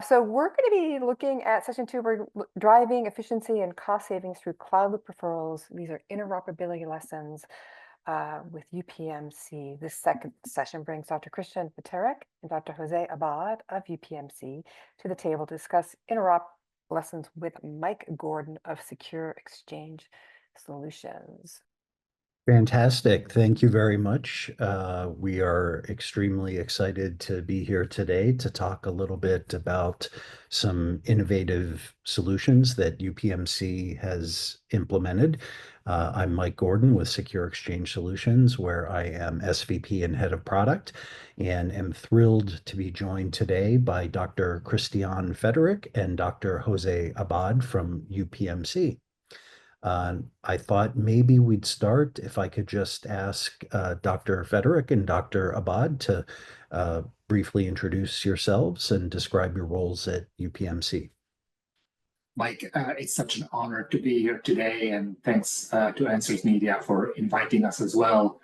So we're going to be looking at session 2. We're driving efficiency and cost savings through cloud referrals. These are interoperability lessons with UPMC. This second session brings Dr. Kristian Feterik and Dr. José Abad of UPMC to the table to discuss interop lessons with Mike Gordon of Secure Exchange Solutions. Fantastic. Thank you very much. We are extremely excited to be here today to talk a little bit about some innovative solutions that UPMC has implemented. I'm Mike Gordon with Secure Exchange Solutions, where I am SVP and Head of Product, and am thrilled to be joined today by Dr. Kristian Feterik and Dr. José Abad from UPMC. I thought maybe we'd start if I could just ask Dr. Feterik and Dr. Abad to briefly introduce yourselves and describe your roles at UPMC. Mike, it's such an honor to be here today, and thanks to Answers Media for inviting us as well.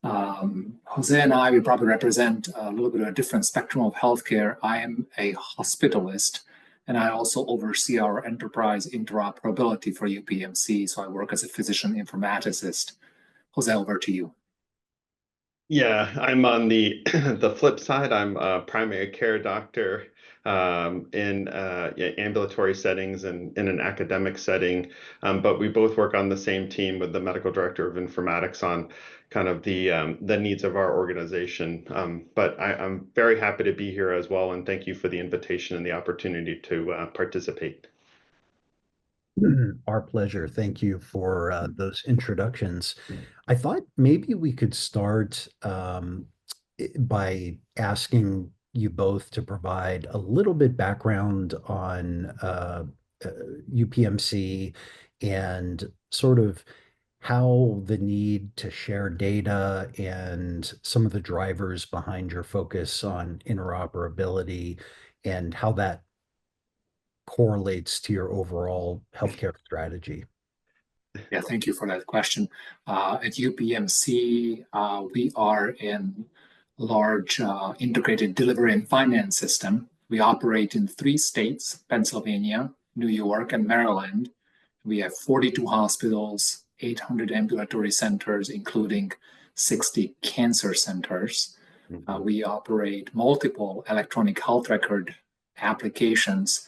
Jose and I, we probably represent a little bit of a different spectrum of healthcare. I am a hospitalist, and I also oversee our enterprise interoperability for UPMC. So I work as a physician informaticist. Jose, over to you. Yeah, I'm on the the flip side. I'm a primary care doctor in ambulatory settings and in an academic setting, but we both work on the same team with the medical director of informatics on kind of the needs of our organization. But I'm very happy to be here as well, and thank you for the invitation and the opportunity to participate. Our pleasure. Thank you for those introductions. I thought maybe we could start by asking you both to provide a little bit background on UPMC and sort of how the need to share data and some of the drivers behind your focus on interoperability and how that correlates to your overall healthcare strategy. Yeah, thank you for that question. At UPMC, we are in large integrated delivery and finance system. We operate in 3 states, Pennsylvania, New York, and Maryland. We have 42 hospitals, 800 ambulatory centers, including 60 cancer centers. We operate multiple electronic health record applications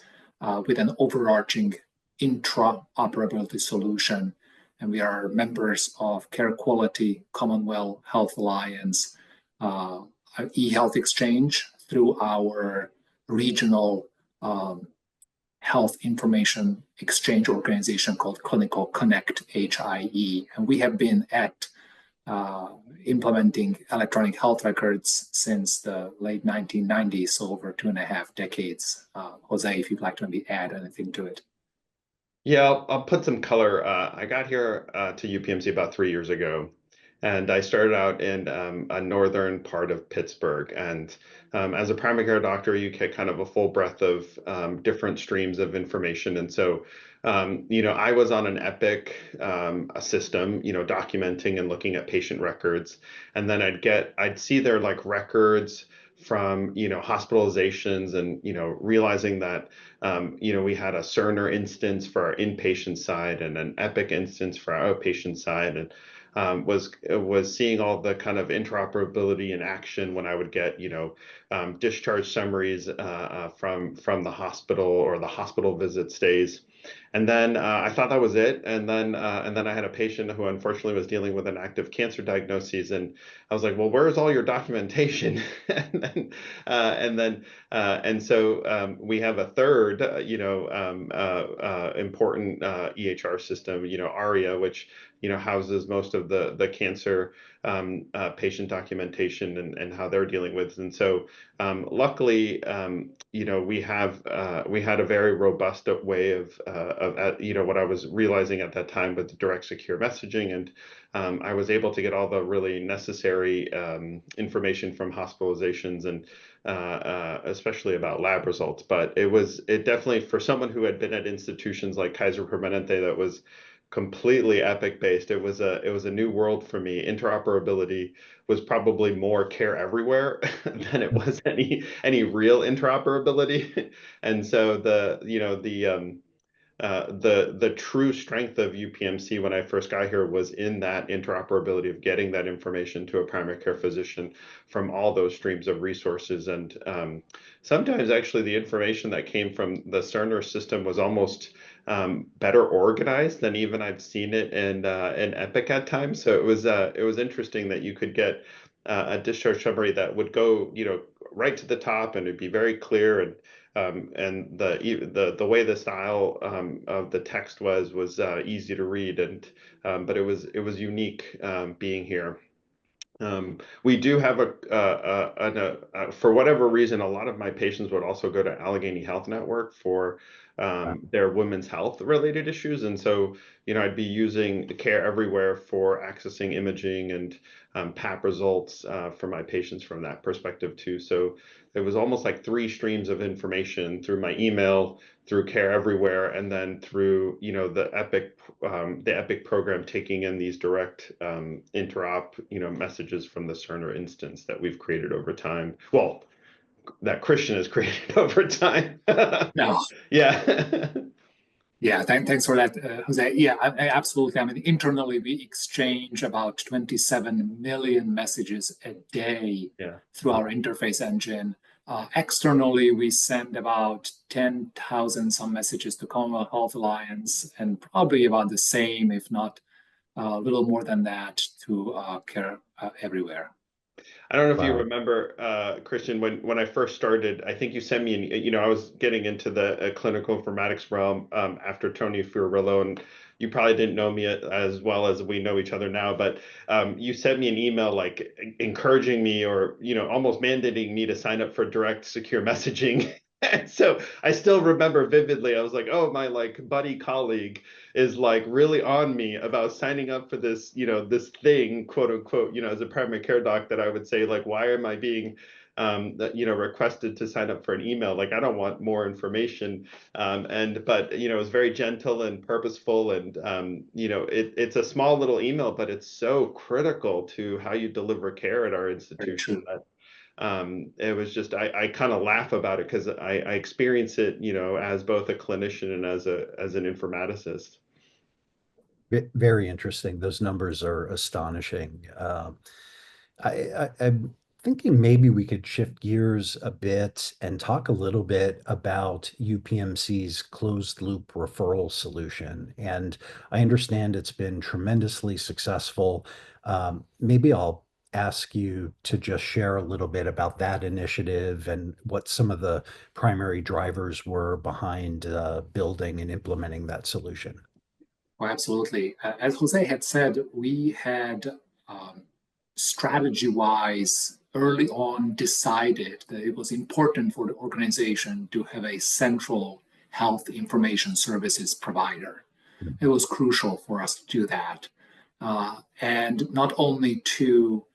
with an overarching intraoperability solution. And we are members of Care Quality, Commonwealth Health Alliance, eHealth Exchange through our regional health information exchange organization called Clinical Connect HIE. And we have been at implementing electronic health records since the late 1990s, so over 2.5 decades. Jose, if you'd like to maybe add anything to it. Yeah, I'll put some color. I got here to UPMC about 3 years ago, and I started out in a northern part of Pittsburgh. And as a primary care doctor, you get kind of a full breadth of different streams of information. And so, I was on an Epic system, documenting and looking at patient records. And then I'd see their like records from, hospitalizations and, realizing that, we had a Cerner instance for our inpatient side and an Epic instance for our outpatient side. And was seeing all the kind of interoperability in action when I would get discharge summaries from the hospital or the hospital visit stays. And then I thought that was it. And then I had a patient who unfortunately was dealing with an active cancer diagnosis, and I was like, well, where's all your documentation? And so we have a third important EHR system, ARIA, which houses most of the cancer patient documentation and how they're dealing with. And so luckily, we had a very robust way of what I was realizing at that time with direct secure messaging, and I was able to get all the really necessary information from hospitalizations and especially about lab results. But it definitely, for someone who had been at institutions like Kaiser Permanente that was completely Epic based. It was a new world for me. Interoperability was probably more care everywhere than it was any real interoperability. And so the true strength of UPMC when I first got here was in that interoperability of getting that information to a primary care physician from all those streams of resources. And sometimes actually the information that came from the Cerner system was almost better organized than even I've seen it in Epic at times. So it was interesting that you could get a discharge summary that would go, right to the top, and it'd be very clear, and the way the style of the text was easy to read, and but it was unique being here. We do have for whatever reason, a lot of my patients would also go to Allegheny Health Network for their women's health related issues. And so, I'd be using Care Everywhere for accessing imaging and PAP results for my patients from that perspective too. So it was almost like 3 streams of information through my email, through Care Everywhere, and then through the Epic program taking in these direct interop messages from the Cerner instance that we've created over time. Well, that Kristian has created over time. No. Yeah. Yeah, thanks for that, Jose. Yeah, absolutely. I mean, internally, we exchange about 27 million messages a day through our interface engine. Externally, we send about 10,000 some messages to Commonwealth Health Alliance, and probably about the same, if not a little more than that, to Care Everywhere. I don't know if you remember, Kristian, when I first started, I think you sent me I was getting into the clinical informatics realm after Tony Fiorillo, and you probably didn't know me as well as we know each other now, but you sent me an email like encouraging me or, almost mandating me to sign up for direct secure messaging. And so I still remember vividly, I was like, oh, my buddy colleague is really on me about signing up for this, this thing, quote unquote, as a primary care doc, that I would say, why am I being, requested to sign up for an email? I don't want more information. But it was very gentle and purposeful, and, it's a small little email, but it's so critical to how you deliver care at our institution. It was just, I kind of laugh about it because I experience it, as both a clinician and as an informaticist. Very interesting. Those numbers are astonishing. I'm thinking maybe we could shift gears a bit and talk a little bit about UPMC's closed loop referral solution. And I understand it's been tremendously successful. Maybe I'll ask you to just share a little bit about that initiative and what some of the primary drivers were behind building and implementing that solution. Oh, absolutely. As Jose had said, we had strategy-wise early on decided that it was important for the organization to have a central health information services provider. It was crucial for us to do that. And not only to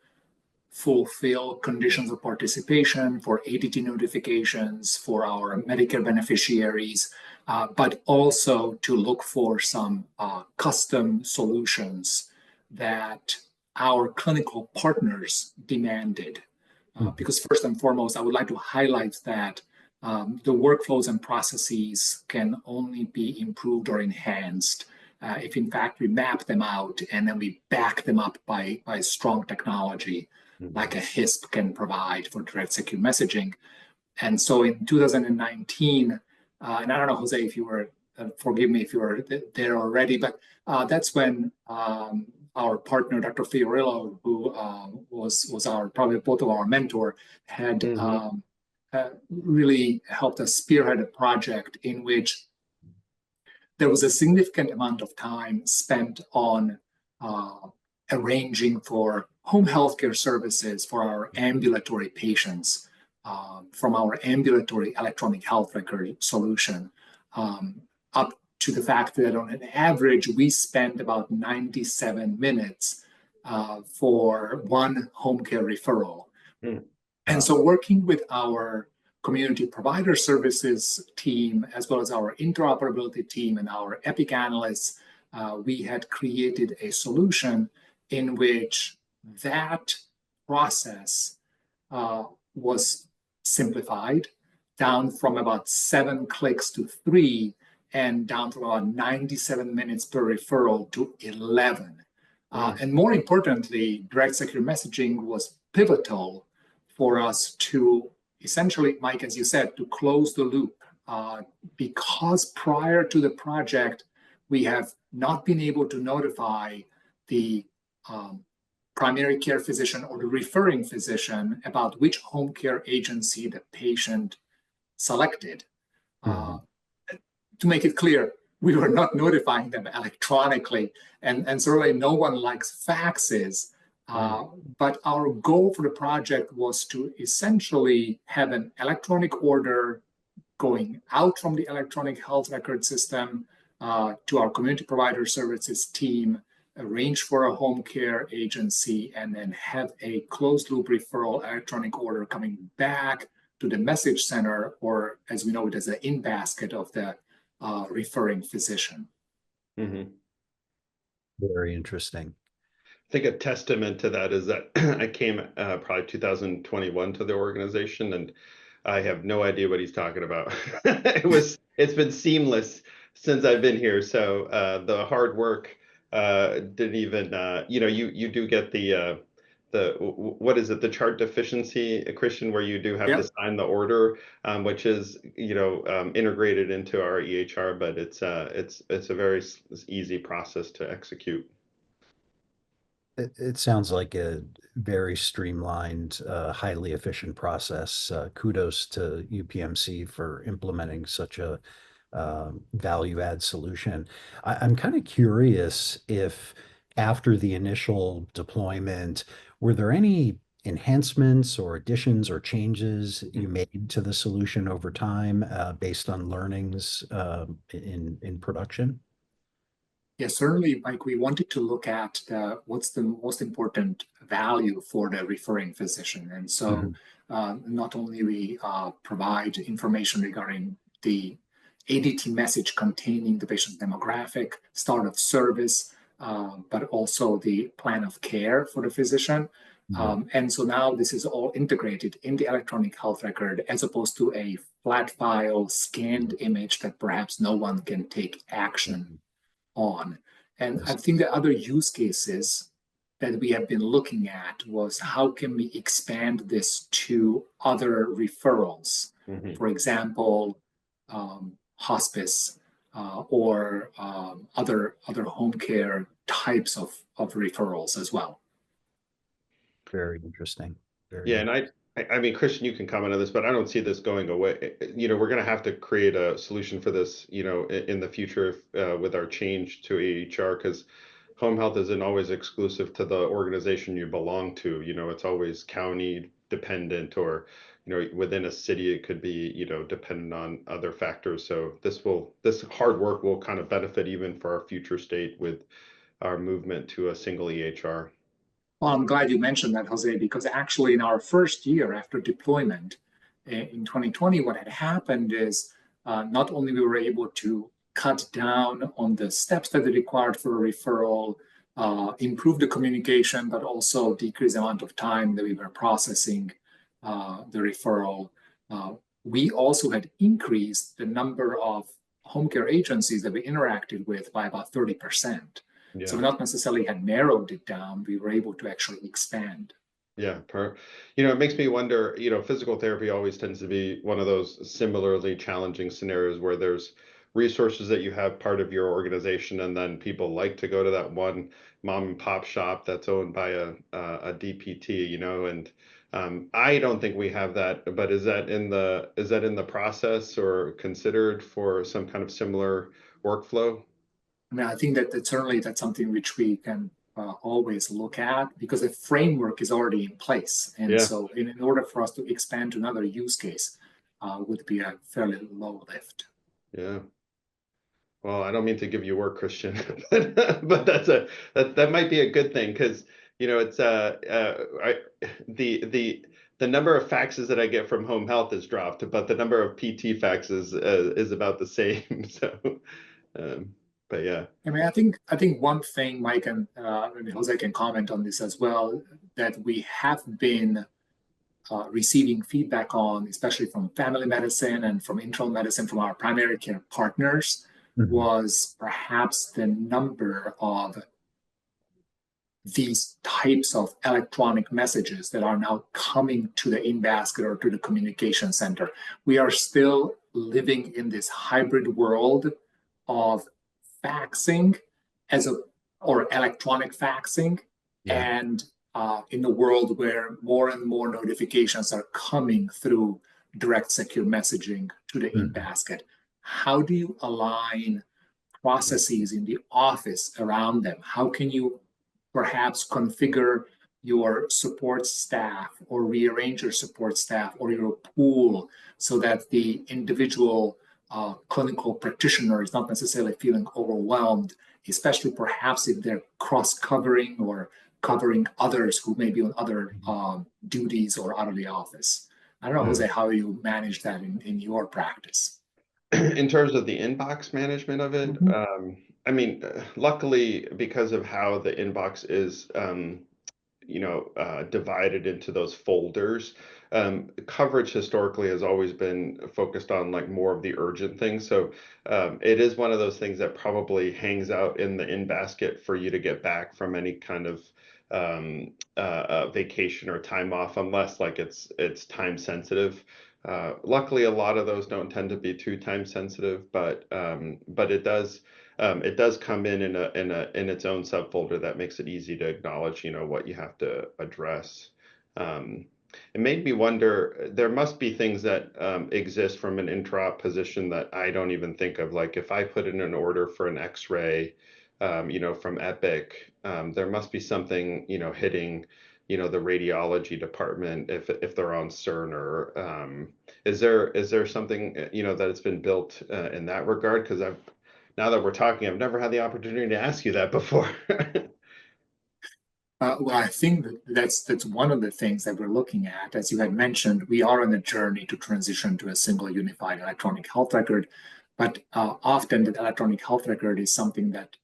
fulfill conditions of participation for ADT notifications for our Medicare beneficiaries, but also to look for some custom solutions that our clinical partners demanded. Because first and foremost, I would like to highlight that the workflows and processes can only be improved or enhanced if in fact we map them out and then we back them up by strong technology like a HISP can provide for direct secure messaging. And so in 2019, and I don't know, Jose, if you were, forgive me if you were there already, but that's when our partner, Dr. Fiorillo, who was our probably both of our mentor, had really helped us spearhead a project in which there was a significant amount of time spent on arranging for home healthcare services for our ambulatory patients from our ambulatory electronic health record solution, up to the fact that on an average, we spend about 97 minutes for one home care referral. And so working with our community provider services team, as well as our interoperability team and our Epic analysts, we had created a solution in which that process was simplified down from about 7 clicks to 3, and down from about 97 minutes per referral to 11. And more importantly, direct secure messaging was pivotal for us to essentially, Mike, as you said, to close the loop. Because prior to the project, we have not been able to notify the primary care physician or the referring physician about which home care agency the patient selected. To make it clear, we were not notifying them electronically, and certainly no one likes faxes. But our goal for the project was to essentially have an electronic order going out from the electronic health record system to our community provider services team, arrange for a home care agency, and then have a closed loop referral electronic order coming back to the message center, or as we know it as an in basket of the referring physician. Very interesting. I think a testament to that is that I came probably 2021 to the organization, and I have no idea what he's talking about. It's been seamless since I've been here. So the hard work didn't even, you do get the what is it, the chart deficiency, Kristian, where you do have to sign the order, which is integrated into our EHR, but it's a very easy process to execute. It sounds like a very streamlined, highly efficient process. Kudos to UPMC for implementing such a value add solution. I'm kind of curious if after the initial deployment, were there any enhancements or additions or changes you made to the solution over time based on learnings in production? Yes, certainly, Mike, we wanted to look at what's the most important value for the referring physician. And so not only we provide information regarding the ADT message containing the patient's demographic, start of service, but also the plan of care for the physician. And so now this is all integrated in the electronic health record, as opposed to a flat file scanned image that perhaps no one can take action on. And I think the other use cases that we have been looking at was how can we expand this to other referrals, for example, hospice or other home care types of referrals as well. Very interesting. And I mean, Kristian, you can comment on this, but I don't see this going away. We're going to have to create a solution for this, in the future with our change to EHR, because home health isn't always exclusive to the organization you belong to. It's always county dependent, or, within a city, it could be, dependent on other factors. So this hard work will kind of benefit even for our future state with our movement to a single EHR. Well, I'm glad you mentioned that, Jose, because actually in our first year after deployment in 2020, what had happened is not only we were able to cut down on the steps that are required for a referral, improve the communication, but also decrease the amount of time that we were processing the referral. We also had increased the number of home care agencies that we interacted with by about 30%. So we not necessarily had narrowed it down, we were able to actually expand. Yeah, it makes me wonder, physical therapy always tends to be one of those similarly challenging scenarios where there's resources that you have part of your organization, and then people like to go to that one mom and pop shop that's owned by a DPT, and I don't think we have that, but is that in the process or considered for some kind of similar workflow? I mean, I think that's something which we can always look at, because the framework is already in place. And so in order for us to expand to another use case would be a fairly low lift. Yeah. Well, I don't mean to give you work, Kristian, but that might be a good thing, because it's the number of faxes that I get from home health has dropped, but the number of PT faxes is about the same. So But yeah. I mean, I think one thing, Mike and Jose can comment on this as well, that we have been receiving feedback on, especially from family medicine and from internal medicine, from our primary care partners, was perhaps the number of these types of electronic messages that are now coming to the in-basket or to the communication center. We are still living in this hybrid world of faxing or electronic faxing, and in the world where more and more notifications are coming through direct secure messaging to the in-basket. How do you align processes in the office around them? How can you perhaps configure your support staff or rearrange your support staff or your pool so that the individual clinical practitioner is not necessarily feeling overwhelmed, especially perhaps if they're cross-covering or covering others who may be on other duties or out of the office? I don't know, Jose, how you manage that in your practice. In terms of the inbox management of it, I mean, luckily, because of how the inbox is, divided into those folders, coverage historically has always been focused on like more of the urgent things. So it is one of those things that probably hangs out in the in-basket for you to get back from any kind of vacation or time off, unless like it's time sensitive. Luckily, a lot of those don't tend to be too time sensitive, but it does come in its own subfolder that makes it easy to acknowledge, what you have to address. It made me wonder, there must be things that exist from an intraop position that I don't even think of. Like if I put in an order for an X-ray, from Epic, there must be something, hitting the radiology department if they're on Cerner. Is there something that it's been built in that regard? Because now that we're talking, I've never had the opportunity to ask you that before. Well, I think that's one of the things that we're looking at. As you had mentioned, we are on a journey to transition to a single unified electronic health record, but often the electronic health record is something that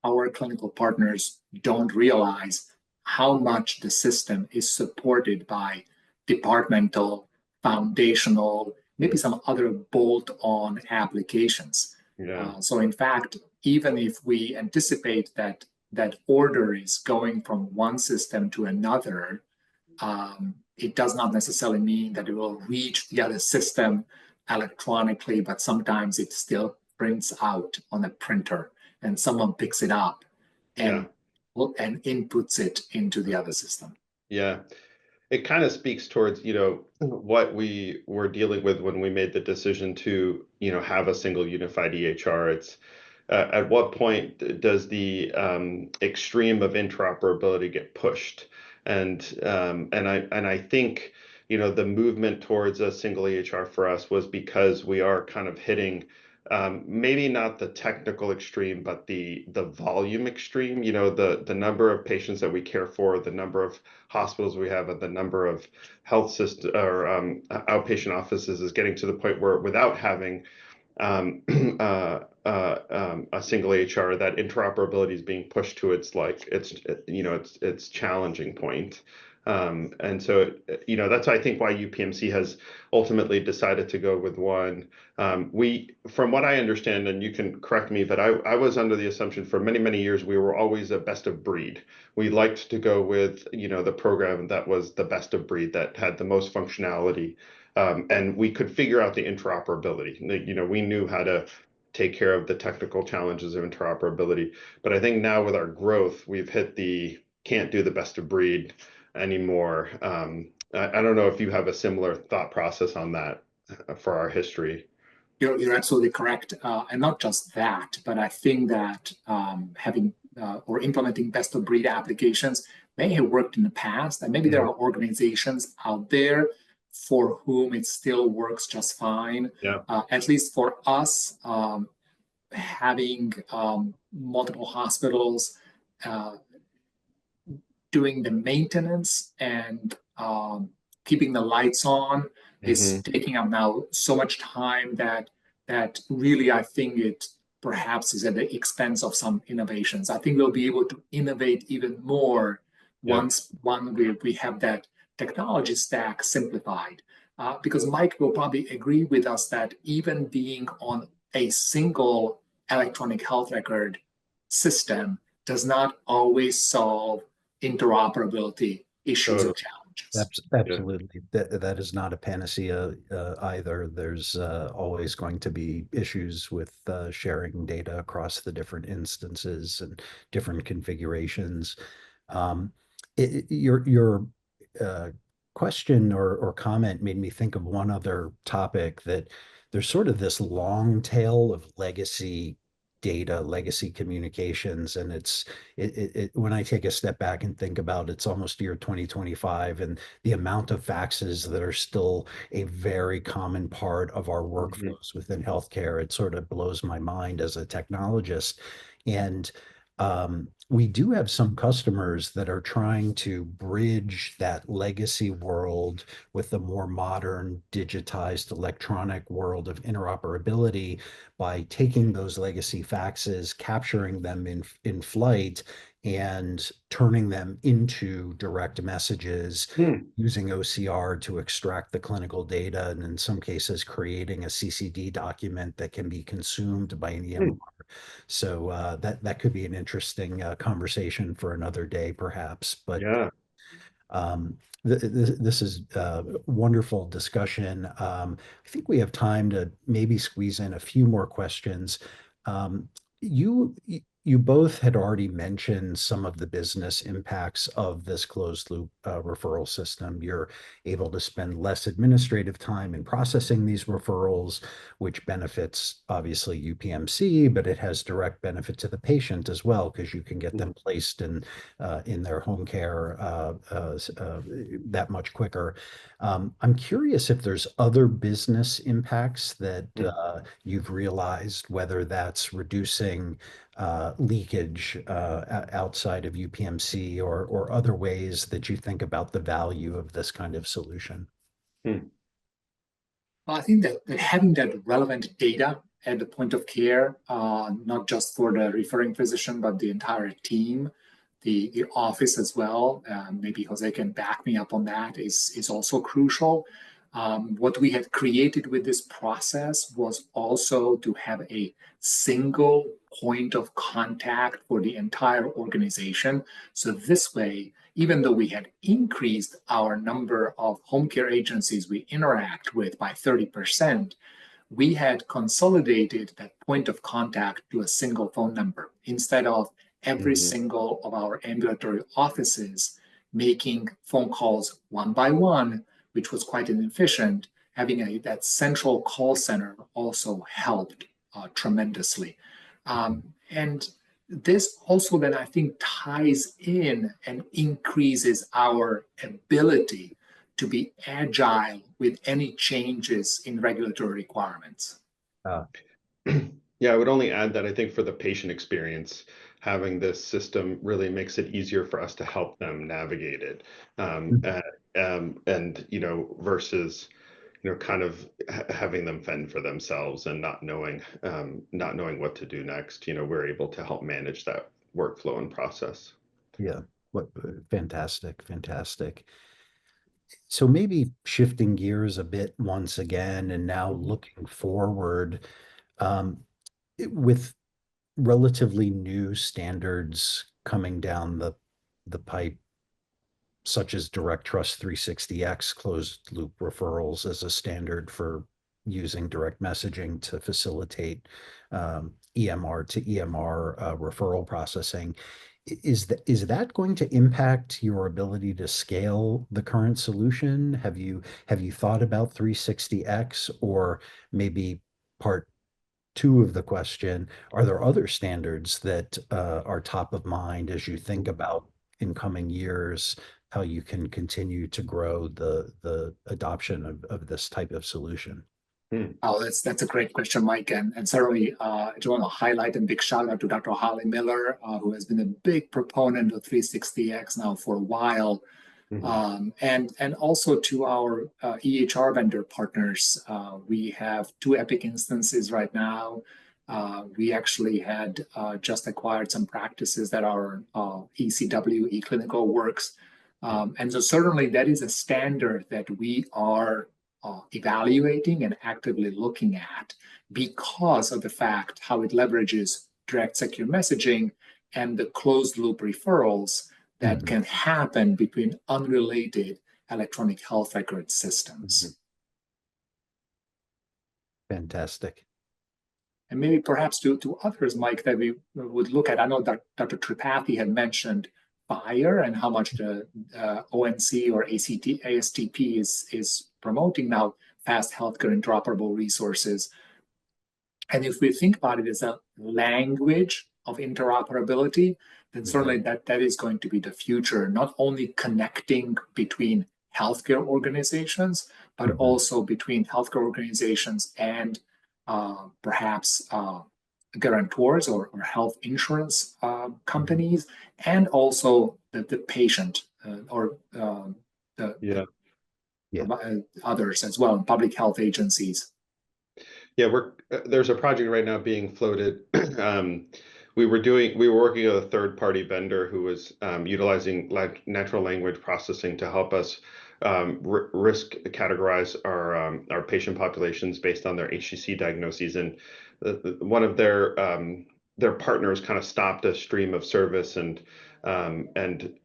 our clinical partners don't realize how much the system is supported by departmental, foundational, maybe some other bolt-on applications. So in fact, even if we anticipate that order is going from one system to another, it does not necessarily mean that it will reach the other system electronically, but sometimes it still prints out on a printer and someone picks it up and inputs it into the other system. Yeah. It kind of speaks towards, what we were dealing with when we made the decision to, have a single unified EHR. It's at what point does the extreme of interoperability get pushed? And I think, the movement towards a single EHR for us was because we are kind of hitting maybe not the technical extreme, but the volume extreme. The number of patients that we care for, the number of hospitals we have, and the number of health system or outpatient offices is getting to the point where, without having a single HR, that interoperability is being pushed to its challenging point. And so, that's I think why UPMC has ultimately decided to go with one. From what I understand, and you can correct me, but I was under the assumption for many, many years, we were always a best of breed. We liked to go with, the program that was the best of breed, that had the most functionality. And we could figure out the interoperability. We knew how to take care of the technical challenges of interoperability. But I think now with our growth, we've hit the can't do the best of breed anymore. I don't know if you have a similar thought process on that for our history. You're absolutely correct. And not just that, but I think that having or implementing best of breed applications may have worked in the past, and maybe there are organizations out there for whom it still works just fine. At least for us, having multiple hospitals doing the maintenance and keeping the lights on is taking up now so much time that really I think perhaps is at the expense of some innovations. I think we'll be able to innovate even more once we have that technology stack simplified. Because Mike will probably agree with us that even being on a single electronic health record system does not always solve interoperability issues or challenges. Absolutely. That is not a panacea either. There's always going to be issues with sharing data across the different instances and different configurations. Your question or comment made me think of one other topic, that there's sort of this long tail of legacy data, legacy communications, and when I take a step back and think about it's almost year 2025, and the amount of faxes that are still a very common part of our workflows within healthcare, it sort of blows my mind as a technologist. And we do have some customers that are trying to bridge that legacy world with the more modern, digitized, electronic world of interoperability by taking those legacy faxes, capturing them in flight, and turning them into direct messages, using OCR to extract the clinical data, and in some cases creating a CCD document that can be consumed by an EMR. So that could be an interesting conversation for another day, perhaps. But this is a wonderful discussion. I think we have time to maybe squeeze in a few more questions. You both had already mentioned some of the business impacts of this closed loop referral system. You're able to spend less administrative time in processing these referrals, which benefits obviously UPMC, but it has direct benefit to the patient as well, because you can get them placed in their home care that much quicker. I'm curious if there's other business impacts that you've realized, whether that's reducing leakage outside of UPMC or other ways that you think about the value of this kind of solution. Well, I think that having that relevant data at the point of care, not just for the referring physician, but the entire team, the office as well, maybe Jose can back me up on that, is also crucial. What we had created with this process was also to have a single point of contact for the entire organization. So this way, even though we had increased our number of home care agencies we interact with by 30%, we had consolidated that point of contact to a single phone number instead of every single of our ambulatory offices making phone calls one by one, which was quite inefficient. Having that central call center also helped tremendously. And this also then, I think, ties in and increases our ability to be agile with any changes in regulatory requirements. Yeah, I would only add that I think for the patient experience, having this system really makes it easier for us to help them navigate it. And versus kind of having them fend for themselves and not knowing what to do next. We're able to help manage that workflow and process. Yeah, fantastic. So maybe shifting gears a bit once again, and now looking forward, with relatively new standards coming down the pipe, such as Direct Trust 360X closed loop referrals as a standard for using direct messaging to facilitate EMR to EMR referral processing. Is that going to impact your ability to scale the current solution? Have you thought about 360X, or maybe part two of the question, are there other standards that are top of mind as you think about in coming years how you can continue to grow the adoption of this type of solution? Oh, that's a great question, Mike. And certainly, I just want to highlight and big shout out to Dr. Holly Miller, who has been a big proponent of 360X now for a while. And also to our EHR vendor partners. We have 2 Epic instances right now. We actually had just acquired some practices that are ECW, eClinical works. And so certainly that is a standard that we are evaluating and actively looking at because of the fact how it leverages direct secure messaging and the closed loop referrals that can happen between unrelated electronic health record systems. Fantastic. And maybe perhaps to others, Mike, that we would look at, I know that Dr. Tripathi had mentioned FHIR and how much the ONC or ASTP is promoting now fast healthcare interoperable resources. And if we think about it as a language of interoperability, then certainly that is going to be the future, not only connecting between healthcare organizations, but also between healthcare organizations and perhaps guarantors or health insurance companies, and also the patient or others as well, public health agencies. Yeah, there's a project right now being floated. We were working with a third-party vendor who was utilizing natural language processing to help us risk categorize our patient populations based on their HCC diagnoses. And one of their partners kind of stopped a stream of service and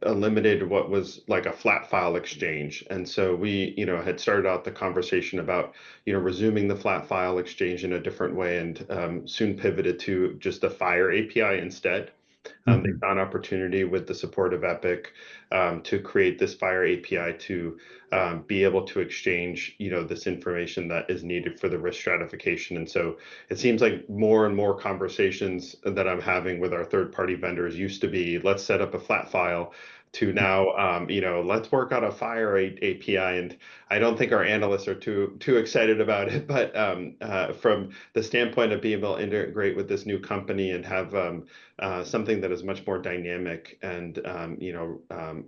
eliminated what was like a flat file exchange. And so we, had started out the conversation about, resuming the flat file exchange in a different way, and soon pivoted to just the FHIR API instead. They found opportunity with the support of Epic to create this FHIR API to be able to exchange, this information that is needed for the risk stratification. And so it seems like more and more conversations that I'm having with our third-party vendors used to be, let's set up a flat file, to now, let's work on a FHIR API. And I don't think our analysts are too excited about it, but from the standpoint of being able to integrate with this new company and have something that is much more dynamic and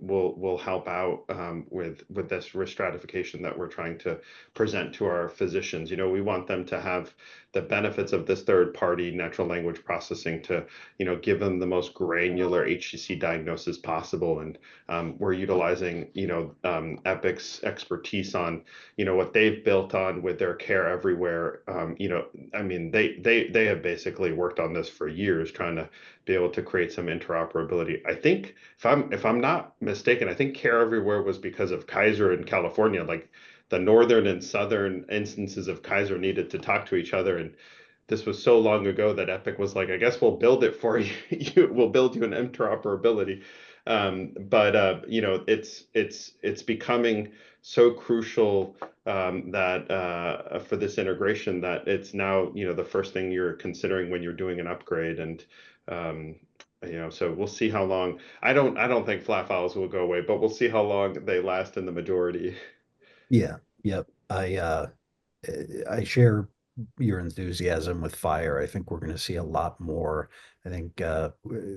will help out with this risk stratification that we're trying to present to our physicians. We want them to have the benefits of this third-party natural language processing to give them the most granular HCC diagnosis possible. And we're utilizing Epic's expertise on what they've built on with their Care Everywhere. They have basically worked on this for years, trying to be able to create some interoperability. I think if I'm not mistaken, I think Care Everywhere was because of Kaiser in California. Like the northern and southern instances of Kaiser needed to talk to each other, and this was so long ago that Epic was like, I guess we'll build it for you. We'll build you an interoperability. It's becoming so crucial that for this integration that it's now the first thing you're considering when you're doing an upgrade. And so we'll see how long. I don't think flat files will go away, but we'll see how long they last in the majority. Yeah. Yep. I share your enthusiasm with FHIR. I think we're going to see a lot more. I think the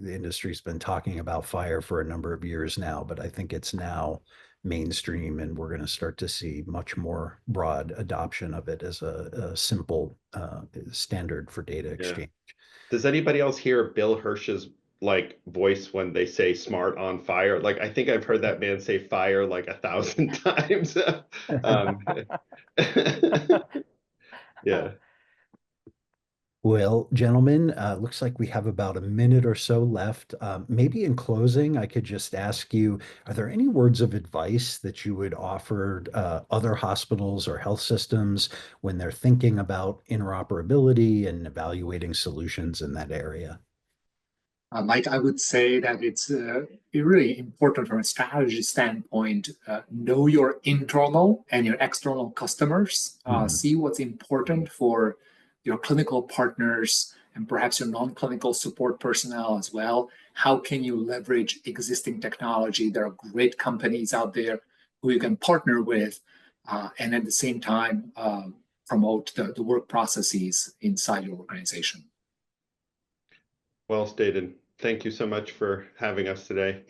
industry's been talking about FHIR for a number of years now, but I think it's now mainstream, and we're going to start to see much more broad adoption of it as a simple standard for data exchange. Does anybody else hear Bill Hirsch's voice when they say smart on FHIR? Like, I think I've heard that man say FHIR like 1,000 times. Yeah. Well, gentlemen, looks like we have about a minute or so left. Maybe in closing, I could just ask you, are there any words of advice that you would offer other hospitals or health systems when they're thinking about interoperability and evaluating solutions in that area? Mike, I would say that it's really important from a strategy standpoint. Know your internal and your external customers. See what's important for your clinical partners and perhaps your non-clinical support personnel as well. How can you leverage existing technology? There are great companies out there who you can partner with, and at the same time promote the work processes inside your organization. Well stated. Thank you so much for having us today.